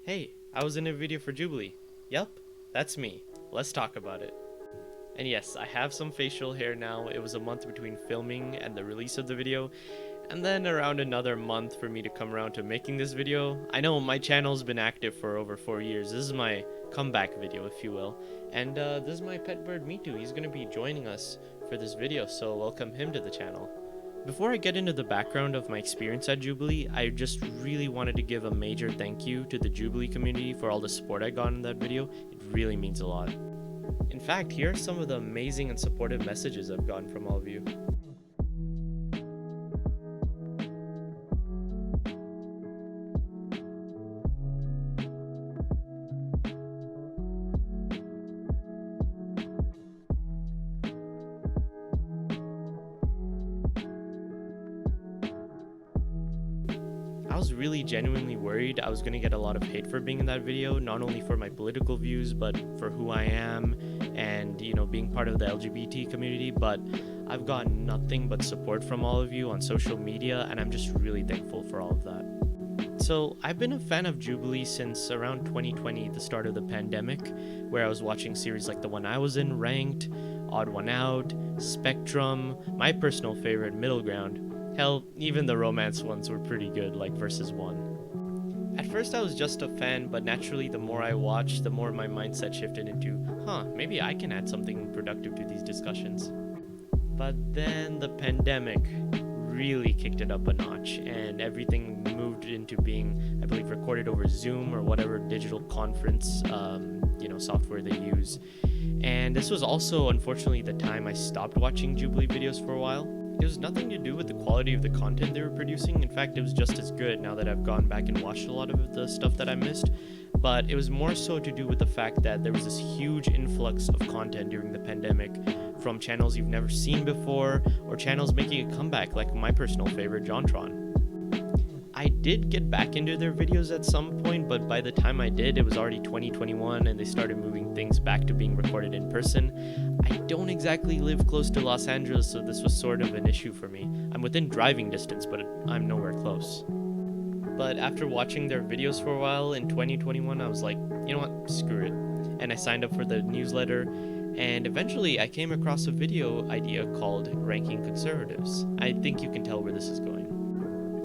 Hey, I was in a video for Jubilee. Yup, that's me. Let's talk about it. And yes, I have some facial hair now. It was a month between filming and the release of the video, and then around another month for me to come around to making this video. I know my channel's been active for over 4 years. This is my comeback video, if you will. And this is my pet bird, Mitu. He's going to be joining us for this video, so welcome him to the channel. Before I get into the background of my experience at Jubilee, I just really wanted to give a major thank you to the Jubilee community for all the support I got in that video. It really means a lot. In fact, here are some of the amazing and supportive messages I've gotten from all of you. I was really genuinely worried I was going to get a lot of hate for being in that video, not only for my political views, but for who I am and, being part of the LGBT community, but I've gotten nothing but support from all of you on social media, and I'm just really thankful for all of that. So, I've been a fan of Jubilee since around 2020, the start of the pandemic, where I was watching series like the one I was in, Ranked, Odd One Out, Spectrum, my personal favorite, Middle Ground. Hell, even the romance ones were pretty good, like Versus 1. At first I was just a fan, but naturally the more I watched, the more my mindset shifted into, maybe I can add something productive to these discussions. But then the pandemic really kicked it up a notch, and everything moved into being, I believe, recorded over Zoom or whatever digital conference, software they use. And this was also, unfortunately, the time I stopped watching Jubilee videos for a while. It was nothing to do with the quality of the content they were producing. In fact, it was just as good now that I've gone back and watched a lot of the stuff that I missed. But it was more so to do with the fact that there was this huge influx of content during the pandemic from channels you've never seen before, or channels making a comeback like my personal favorite, JonTron. I did get back into their videos at some point, but by the time I did, it was already 2021 and they started moving things back to being recorded in person. I don't exactly live close to Los Angeles, so this was sort of an issue for me. I'm within driving distance, but I'm nowhere close. But after watching their videos for a while in 2021, I was like, you know what, screw it. And I signed up for the newsletter, and eventually I came across a video idea called Ranking Conservatives. I think you can tell where this is going.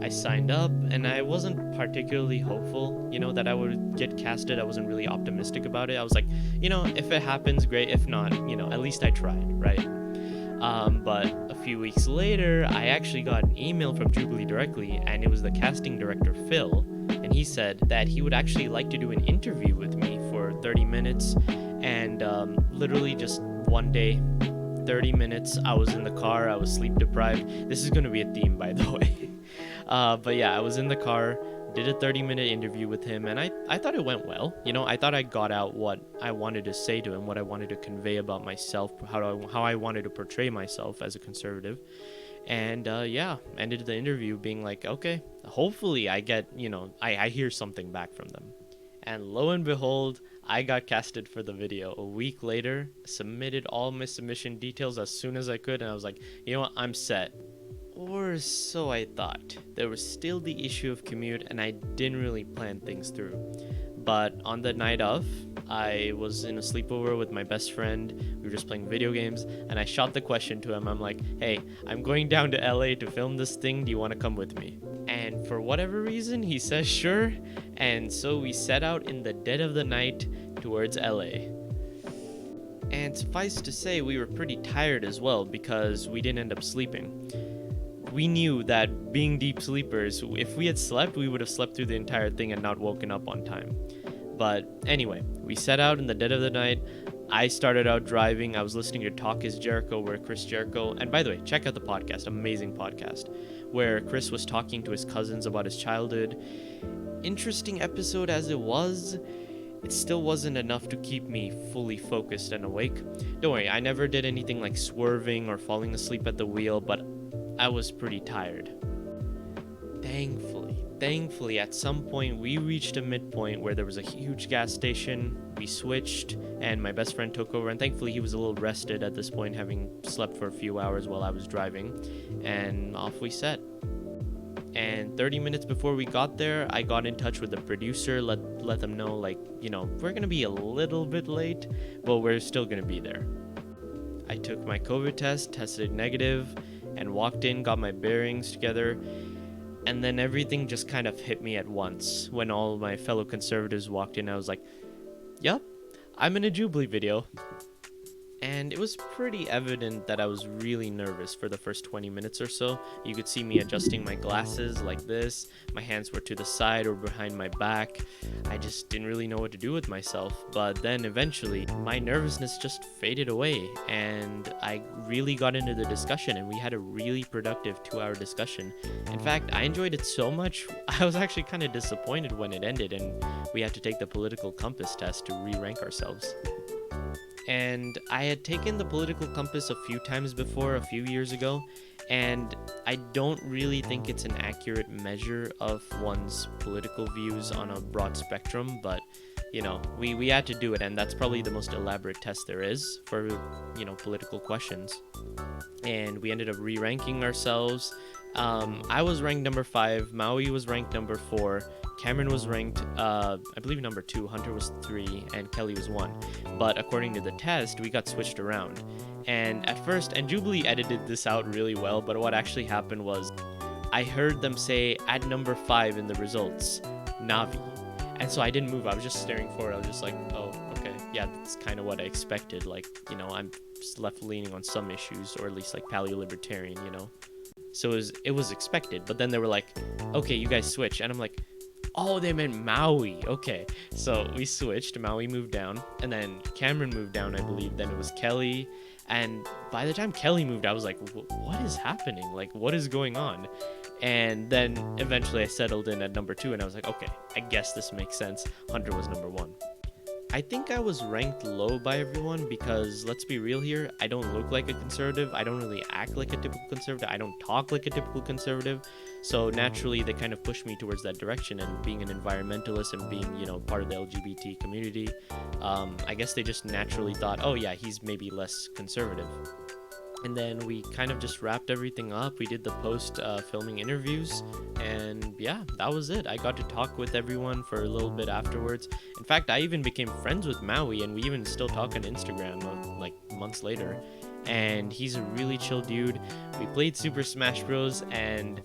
I signed up, and I wasn't particularly hopeful, that I would get casted. I wasn't really optimistic about it. I was like, if it happens, great. If not, at least I tried, right? But a few weeks later, I actually got an email from Jubilee directly, and it was the casting director, Phil, and he said that he would actually like to do an interview with me for 30 minutes, and literally just one day, 30 minutes, I was in the car, I was sleep deprived. This is going to be a theme, by the way. But yeah, I was in the car, did a 30-minute interview with him, and I thought it went well. I thought I got out what I wanted to say to him, what I wanted to convey about myself, how I wanted to portray myself as a conservative. And ended the interview being like, okay, hopefully I get, I hear something back from them. And lo and behold, I got casted for the video. A week later, submitted all my submission details as soon as I could, and I was like, you know what, I'm set. Or so I thought. There was still the issue of commute, and I didn't really plan things through. But on the night of, I was in a sleepover with my best friend. We were just playing video games, and I shot the question to him. I'm like, hey, I'm going down to LA to film this thing. Do you want to come with me? And for whatever reason, he says sure. And so we set out in the dead of the night towards LA. And suffice to say, we were pretty tired as well because we didn't end up sleeping. We knew that being deep sleepers, if we had slept, we would have slept through the entire thing and not woken up on time. But anyway, we set out in the dead of the night. I started out driving. I was listening to Talk is Jericho, where Chris Jericho, and by the way, check out the podcast, amazing podcast, where Chris was talking to his cousins about his childhood. Interesting episode as it was, it still wasn't enough to keep me fully focused and awake. Don't worry, I never did anything like swerving or falling asleep at the wheel, but I was pretty tired. Thankfully, at some point we reached a midpoint where there was a huge gas station. We switched, and my best friend took over, and thankfully he was a little rested at this point, having slept for a few hours while I was driving, and off we set. And 30 minutes before we got there, I got in touch with the producer, let them know, like, we're gonna be a little bit late, but we're still gonna be there. I took my COVID test, tested negative, and walked in, got my bearings together, and then everything just kind of hit me at once. When all my fellow conservatives walked in, I was like, yep, I'm in a Jubilee video. And it was pretty evident that I was really nervous for the first 20 minutes or so. You could see me adjusting my glasses like this. My hands were to the side or behind my back. I just didn't really know what to do with myself. But then eventually, my nervousness just faded away. And I really got into the discussion, and we had a really productive 2-hour discussion. In fact, I enjoyed it so much, I was actually kind of disappointed when it ended and we had to take the political compass test to re-rank ourselves. And I had taken the political compass a few times before, a few years ago, and I don't really think it's an accurate measure of one's political views on a broad spectrum, but we had to do it, and that's probably the most elaborate test there is for political questions. And we ended up re-ranking ourselves. I was ranked number 5, Maui was ranked number 4, Cameron was ranked, I believe, number 2, Hunter was 3, and Kelly was 1. But according to the test, we got switched around. And at first, and Jubilee edited this out really well, but what actually happened was I heard them say at number 5 in the results, Navi. And so I didn't move. I was just staring forward. I was just like, oh, okay. Yeah, that's kind of what I expected. Like, I'm just left leaning on some issues, or at least like paleo-libertarian, So it was expected. But then they were like, okay, you guys switch. And I'm like, oh, they meant Maui. Okay. So we switched. Maui moved down. And then Cameron moved down, I believe. Then it was Kelly. And by the time Kelly moved, I was like, what is happening? Like, what is going on? And then eventually I settled in at number 2, and I was like, okay, I guess this makes sense. Hunter was number 1. I think I was ranked low by everyone because, let's be real here, I don't look like a conservative. I don't really act like a typical conservative. I don't talk like a typical conservative. So naturally, they kind of pushed me towards that direction. And being an environmentalist and being, part of the LGBT community, I guess they just naturally thought, oh yeah, he's maybe less conservative. And then we kind of just wrapped everything up. We did the post-filming interviews, and yeah, that was it. I got to talk with everyone for a little bit afterwards. In fact, I even became friends with Maui, and we even still talk on Instagram, like months later. And he's a really chill dude. We played Super Smash Bros, and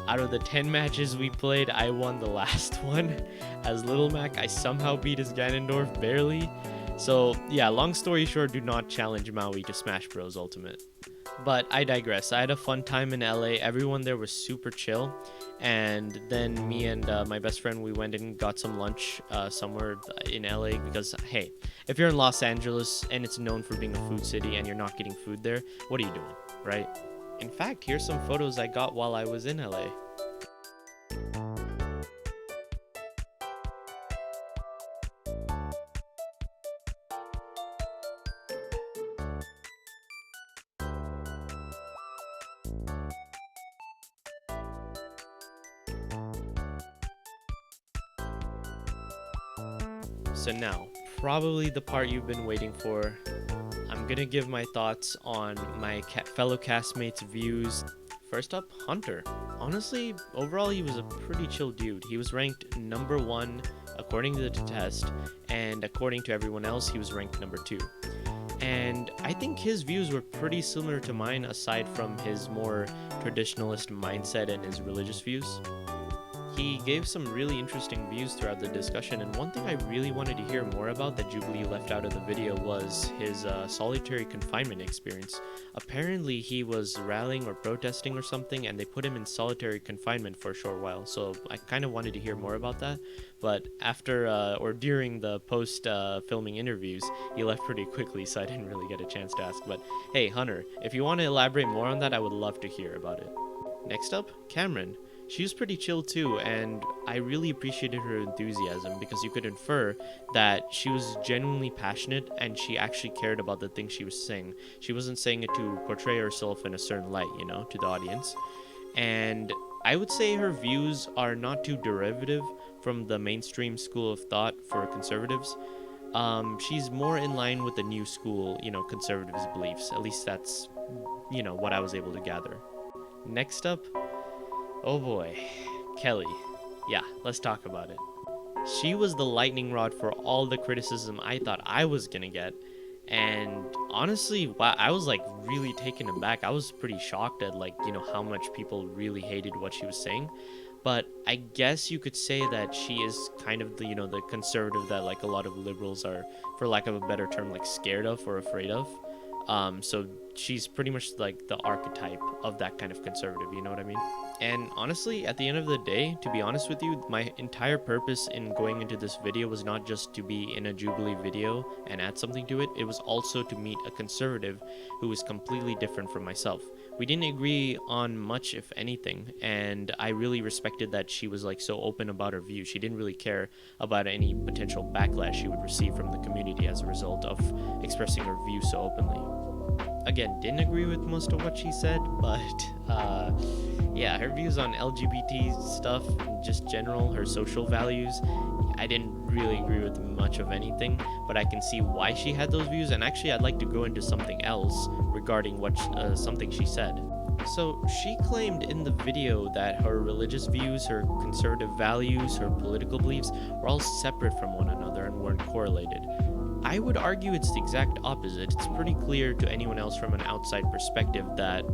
out of the 10 matches we played, I won the last one. As Little Mac, I somehow beat his Ganondorf, barely. So yeah, long story short, do not challenge Maui to Smash Bros Ultimate. But I digress. I had a fun time in LA. Everyone there was super chill. And then me and my best friend, we went and got some lunch somewhere in LA because, hey, if you're in Los Angeles and it's known for being a food city and you're not getting food there, what are you doing, right? In fact, here's some photos I got while I was in LA. So now, probably the part you've been waiting for. I'm gonna give my thoughts on my fellow castmates' views. First up, Hunter. Honestly, overall he was a pretty chill dude. He was ranked number 1 according to the test, and according to everyone else, he was ranked number 2. And I think his views were pretty similar to mine, aside from his more traditionalist mindset and his religious views. He gave some really interesting views throughout the discussion, and one thing I really wanted to hear more about that Jubilee left out of the video was his solitary confinement experience. Apparently he was rallying or protesting or something, and they put him in solitary confinement for a short while, so I kind of wanted to hear more about that. But after or during the post-filming interviews, he left pretty quickly, so I didn't really get a chance to ask. But hey, Hunter, if you want to elaborate more on that, I would love to hear about it. Next up, Cameron. She was pretty chill too, and I really appreciated her enthusiasm because you could infer that she was genuinely passionate and she actually cared about the things she was saying. She wasn't saying it to portray herself in a certain light, to the audience. And I would say her views are not too derivative from the mainstream school of thought for conservatives. She's more in line with the new school, conservatives' beliefs. At least that's, what I was able to gather. Next up, Oh boy, Kelly. Yeah, let's talk about it. She was the lightning rod for all the criticism I thought I was gonna get. And honestly, wow, I was like really taken aback. I was pretty shocked at like, how much people really hated what she was saying. But I guess you could say that she is kind of the conservative that like a lot of liberals are, for lack of a better term, like scared of or afraid of. So she's pretty much like the archetype of that kind of conservative, you know what I mean? And honestly, at the end of the day, to be honest with you, my entire purpose in going into this video was not just to be in a Jubilee video and add something to it, it was also to meet a conservative who was completely different from myself. We didn't agree on much, if anything, and I really respected that she was like so open about her view. She didn't really care about any potential backlash she would receive from the community as a result of expressing her view so openly. Again, didn't agree with most of what she said, but yeah, her views on LGBT stuff, just general, her social values, I didn't really agree with much of anything, but I can see why she had those views, and actually I'd like to go into something else regarding what something she said. So she claimed in the video that her religious views, her conservative values, her political beliefs were all separate from one another and weren't correlated. I would argue it's the exact opposite. It's pretty clear to anyone else from an outside perspective that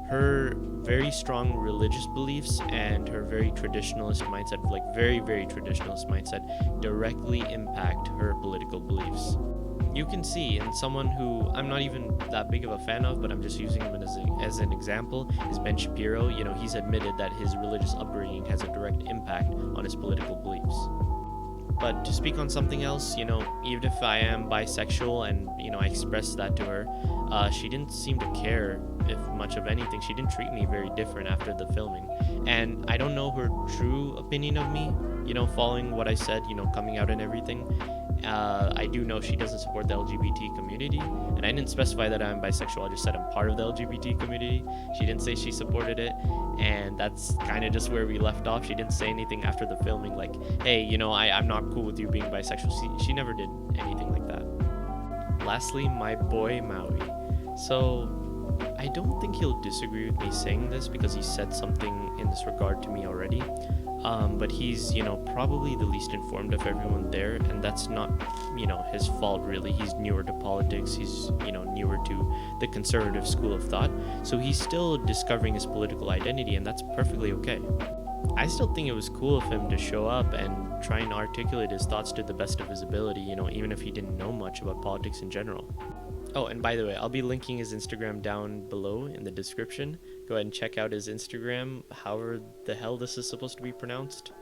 her very strong religious beliefs and her very traditionalist mindset, like very, very traditionalist mindset, directly impact her political beliefs. You can see in someone who I'm not even that big of a fan of, but I'm just using him as an example, is Ben Shapiro. He's admitted that his religious upbringing has a direct impact on his political beliefs. But to speak on something else, even if I am bisexual and, I expressed that to her, she didn't seem to care if much of anything. She didn't treat me very different after the filming. And I don't know her true opinion of me, following what I said, coming out and everything. I do know she doesn't support the LGBT community, and I didn't specify that I'm bisexual. I just said I'm part of the LGBT community. She didn't say she supported it, and that's kind of just where we left off. She didn't say anything after the filming like, hey, I'm not cool with you being bisexual. She never did anything like that. Lastly, my boy Maui. So I don't think he'll disagree with me saying this because he said something in this regard to me already. But he's, probably the least informed of everyone there, and that's not, his fault really. He's newer to politics, he's, newer to the conservative school of thought, so he's still discovering his political identity, and that's perfectly okay. I still think it was cool of him to show up and try and articulate his thoughts to the best of his ability, even if he didn't know much about politics in general. Oh, and by the way, I'll be linking his Instagram down below in the description. Go ahead and check out his Instagram, however the hell this is supposed to be pronounced.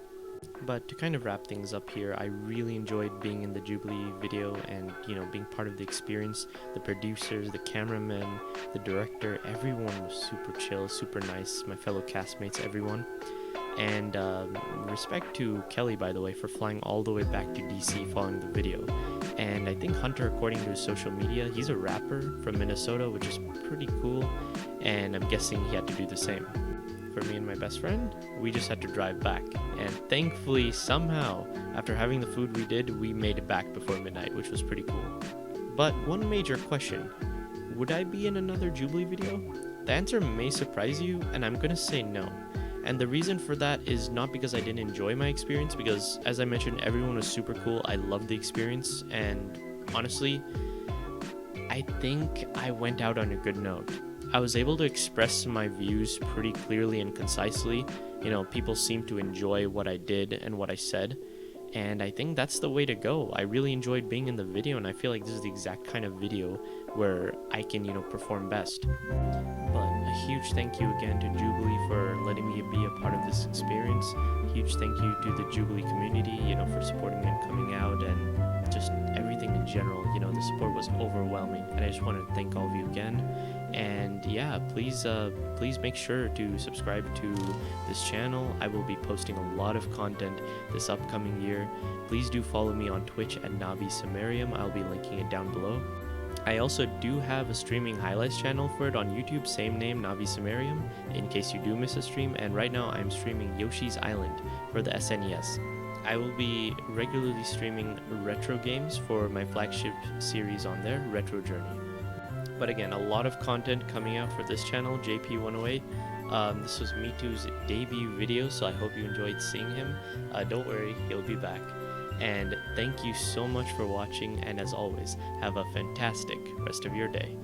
But to kind of wrap things up here, I really enjoyed being in the Jubilee video and, being part of the experience. The producers, the cameramen, the director, everyone was super chill, super nice. My fellow castmates, everyone. And respect to Kelly, by the way, for flying all the way back to DC following the video. And I think Hunter, according to his social media, he's a rapper from Minnesota, which is pretty cool, and I'm guessing he had to do the same. For me and my best friend, we just had to drive back, and thankfully, somehow, after having the food we did, we made it back before midnight, which was pretty cool. But one major question, would I be in another Jubilee video? The answer may surprise you, and I'm gonna say no. And the reason for that is not because I didn't enjoy my experience, because as I mentioned, everyone was super cool. I loved the experience, and honestly, I think I went out on a good note. I was able to express my views pretty clearly and concisely. People seemed to enjoy what I did and what I said, and I think that's the way to go. I really enjoyed being in the video, and I feel like this is the exact kind of video where I can, perform best. But a huge thank you again to Jubilee for letting me be a part of this experience. A huge thank you to the Jubilee community, for supporting me and coming out, and just everything in general. The support was overwhelming, and I just wanted to thank all of you again. And yeah, please make sure to subscribe to this channel. I will be posting a lot of content this upcoming year. Please do follow me on Twitch at Navi Samarium. I'll be linking it down below. I also do have a streaming highlights channel for it on YouTube, same name, Navi Samarium, in case you do miss a stream, and right now I'm streaming Yoshi's Island for the SNES. I will be regularly streaming retro games for my flagship series on there, Retro Journey. But again, a lot of content coming out for this channel, JP108. This was Me2's debut video, so I hope you enjoyed seeing him. Don't worry, he'll be back. And thank you so much for watching, and as always, have a fantastic rest of your day.